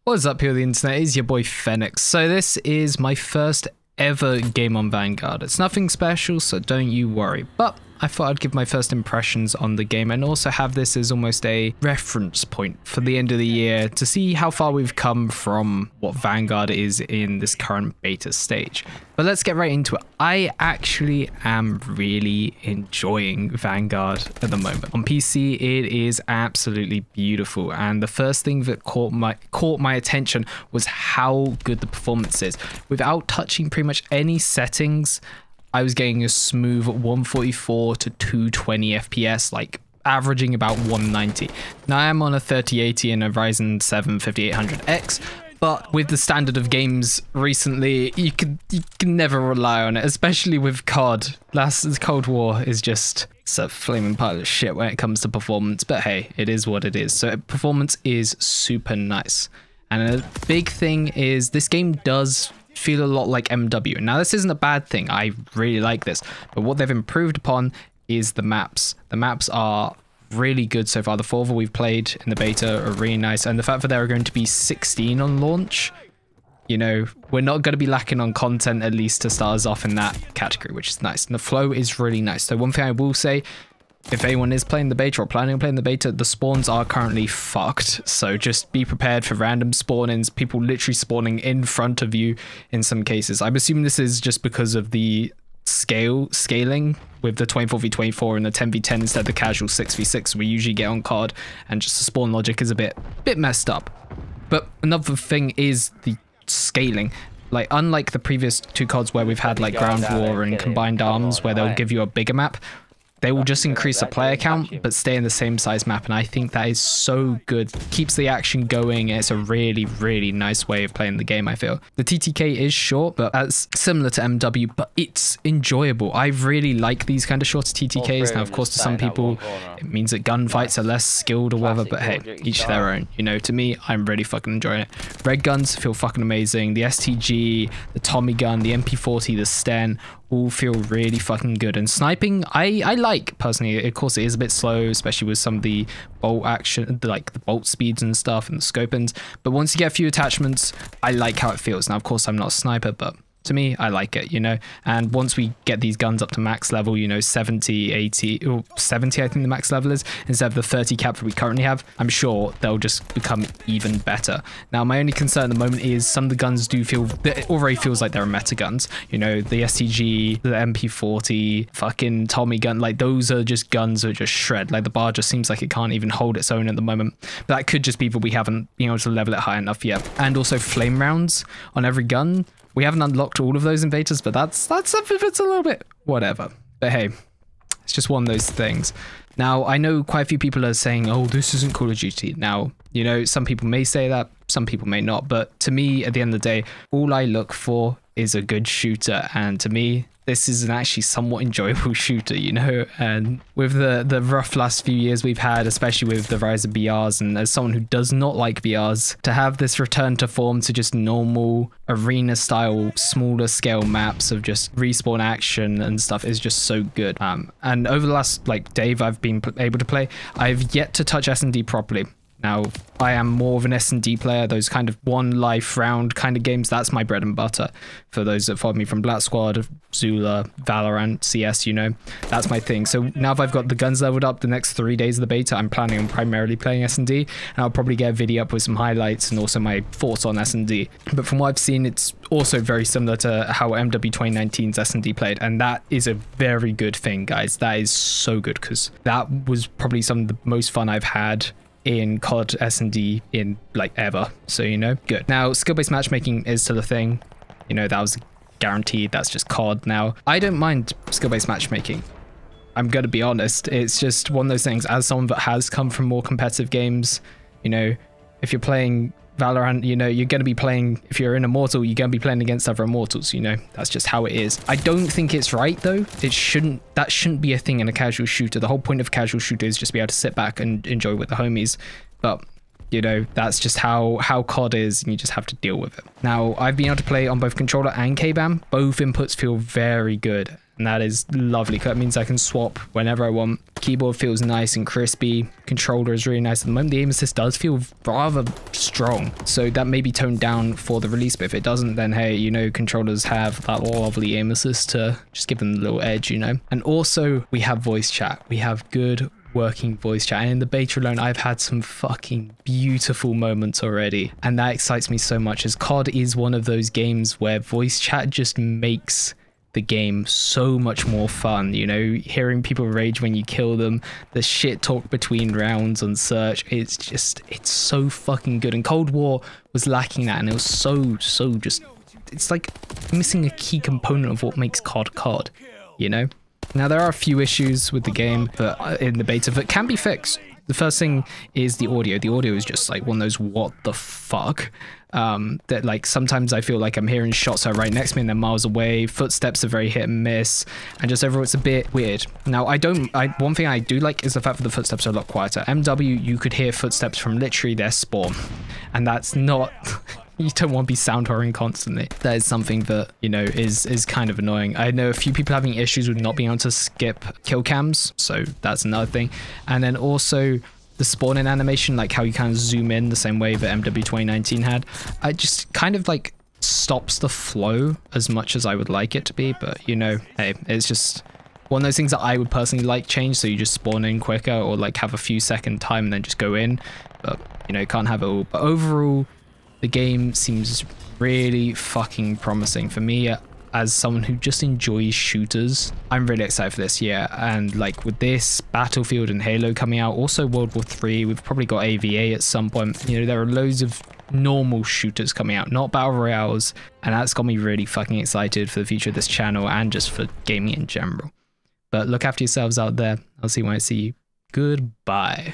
What's up, people of the internet? It's your boy Fenneix. So this is my first ever game on Vanguard. It's nothing special, so don't you worry. But I thought I'd give my first impressions on the game and also have this as almost a reference point for the end of the year to see how far we've come from what Vanguard is in this current beta stage. But let's get right into it. I actually am really enjoying Vanguard at the moment. On PC, it is absolutely beautiful, and the first thing that caught my attention was how good the performance is. Without touching pretty much any settings, I was getting a smooth 144 to 220 FPS, like averaging about 190. Now I am on a 3080 and a Ryzen 7 5800X, but with the standard of games recently, you can never rely on it, especially with COD. Last Cold War is just a flaming pile of shit when it comes to performance, but hey, it is what it is. So performance is super nice. And a big thing is this game does feel a lot like MW. Now this isn't a bad thing, I really like this, but what they've improved upon is the maps. The maps are really good so far. The 4 that we've played in the beta are really nice, and the fact that there are going to be 16 on launch, you know, we're not going to be lacking on content, at least to start us off in that category, which is nice. And the flow is really nice. So one thing I will say, if anyone is playing the beta or planning on playing the beta, the spawns are currently fucked. So just be prepared for random spawn-ins, people literally spawning in front of you in some cases. I'm assuming this is just because of the scaling with the 24v24 and the 10v10 instead of the casual 6v6 we usually get on COD, and just the spawn logic is a bit messed up. But another thing is the scaling. Like, unlike the previous two CODs where we've had like ground war and combined arms where they'll give you a bigger map, they will just increase the player count but stay in the same size map, and I think that is so good. Keeps the action going, and it's a really nice way of playing the game, I feel. The TTK is short, but that's similar to MW, but it's enjoyable. I really like these kind of shorter TTKs. Now, of course, to some people, it means that gunfights are less skilled or whatever, but hey, each their own. You know, to me, I'm really fucking enjoying it. Red guns feel fucking amazing. The STG, the Tommy gun, the MP40, the Sten, all feel really fucking good. And sniping, I like personally. Of course, it is a bit slow, especially with some of the bolt action, like the bolt speeds and stuff and the scopings. But once you get a few attachments, I like how it feels. Now, of course, I'm not a sniper, but to me, I like it, you know. And once we get these guns up to max level, you know, 70, 80, or 70, I think the max level is, instead of the 30 cap that we currently have, I'm sure they'll just become even better. Now, my only concern at the moment is some of the guns do feel, it already feels like they're meta guns. You know, the STG, the MP40, fucking Tommy gun, like those are just guns that just shred. Like the bar just seems like it can't even hold its own at the moment. But that could just be that we haven't been able to level it high enough yet. And also flame rounds on every gun. We haven't unlocked all of those in betas, but that's something that's a little bit whatever. But hey, it's just one of those things. Now, I know quite a few people are saying, oh, this isn't Call of Duty. Now, you know, some people may say that, some people may not. But to me, at the end of the day, all I look for is a good shooter. And to me, this is an actually somewhat enjoyable shooter, you know. And with the rough last few years we've had, especially with the rise of BRs, and as someone who does not like BRs, to have this return to form to just normal arena style, smaller scale maps of just respawn action and stuff is just so good. And over the last like day I've been able to play, I've yet to touch S&D properly. Now, I am more of an S&D player, those kind of one life round kind of games. That's my bread and butter. For those that follow me from Black Squad, Zula, Valorant, CS, you know, that's my thing. So now that I've got the guns leveled up, the next 3 days of the beta, I'm planning on primarily playing S&D. And I'll probably get a video up with some highlights and also my thoughts on S&D. But from what I've seen, it's also very similar to how MW 2019's S&D played. And that is a very good thing, guys. That is so good, because that was probably some of the most fun I've had in COD S&D in like ever. So, you know, good. Now, skill-based matchmaking is still a thing. You know, that was guaranteed. That's just COD now. I don't mind skill-based matchmaking. I'm gonna be honest. It's just one of those things, as someone that has come from more competitive games, you know, if you're playing Valorant, you know, you're going to be playing, if you're an Immortal, you're going to be playing against other Immortals, you know, that's just how it is. I don't think it's right though. That shouldn't be a thing in a casual shooter. The whole point of a casual shooter is just be able to sit back and enjoy with the homies. But You know, that's just how COD is, and you just have to deal with it. Now, I've been able to play on both controller and K-BAM. Both inputs feel very good, and that is lovely. That means I can swap whenever I want. Keyboard feels nice and crispy. Controller is really nice at the moment. The aim assist does feel rather strong, so that may be toned down for the release, but if it doesn't, then hey, you know, controllers have that lovely aim assist to just give them a little edge, you know. And also, we have voice chat. We have good working voice chat, and in the beta alone I've had some fucking beautiful moments already, and that excites me so much, as COD is one of those games where voice chat just makes the game so much more fun. You know, hearing people rage when you kill them, the shit talk between rounds on search, it's so fucking good. And Cold War was lacking that, and it was so just, it's like missing a key component of what makes COD, you know. Now, there are a few issues with the game that in the beta that can be fixed. The first thing is the audio. The audio is just like one of those what the fuck that like sometimes I feel like I'm hearing shots are right next to me and they're miles away. Footsteps are very hit and miss, and just overall it's a bit weird. Now, one thing I do like is the fact that the footsteps are a lot quieter. MW, you could hear footsteps from literally their spawn, and that's not you don't want to be sound whoring constantly. That is something that, you know, is kind of annoying. I know a few people having issues with not being able to skip kill cams, so that's another thing. And then also the spawning animation, like how you kind of zoom in the same way that MW 2019 had, it just kind of like stops the flow as much as I would like it to be. But, you know, hey, it's just one of those things that I would personally like change, so you just spawn in quicker, or like have a few second time and then just go in. But, you know, you can't have it all. But overall, the game seems really fucking promising for me as someone who just enjoys shooters. I'm really excited for this year, and like with this, Battlefield and Halo coming out, also World War 3, we've probably got AVA at some point. You know, there are loads of normal shooters coming out, not battle royales, and that's got me really fucking excited for the future of this channel and just for gaming in general. But look after yourselves out there. I'll see you when I see you. Goodbye.